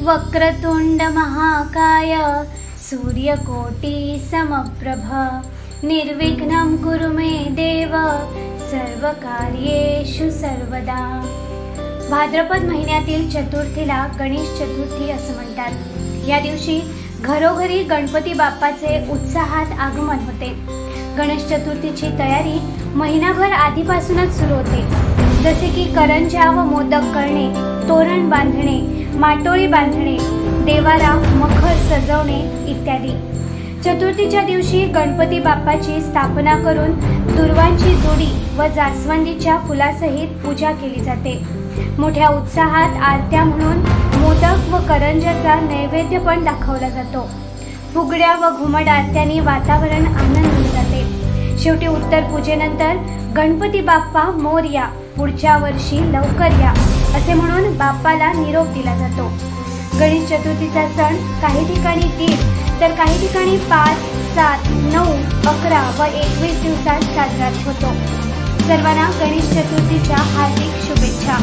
वक्रतुंड महाकाय सूर्यकोटी समप्रभ निर्विघ्नं कुरु मे देव सर्वकार्येषु सर्वदा। भाद्रपद महिन्यातील चतुर्थीला गणेश चतुर्थी असं म्हणतात। या दिवशी घरोघरी गणपती बाप्पाचे उत्साहात आगमन होते। गणेश चतुर्थीची तयारी महिनाभर आधीपासूनच सुरू होते, जसे की करंज्या व मोदक करणे, तोरण बांधणे, माटोळी बांधणे, देवारा मखर सजवणे इत्यादी। चतुर्थीच्या दिवशी गणपती बाप्पाची स्थापना करून दुर्वांची जोडी व जास्वंदीच्या फुलासहित पूजा केली जाते। मोठ्या उत्साहात आरत्या म्हणून मोदक व करंज्याचा नैवेद्य पण दाखवला जातो। फुगड्या व घुमट आरत्यांनी वातावरण आनंदी जाते। शेवटी उत्तर पूजेनंतर गणपती बाप्पा मोरया, पुढच्या वर्षी लवकर या असे म्हणून बाप्पाला निरोप दिला जातो। गणेश चतुर्थीचा सण काही ठिकाणी 3 तर काही ठिकाणी 5, 7, 9, 11 व 21 दिवसात साजरा होतो। सर्वांना गणेश चतुर्थीच्या हार्दिक शुभेच्छा।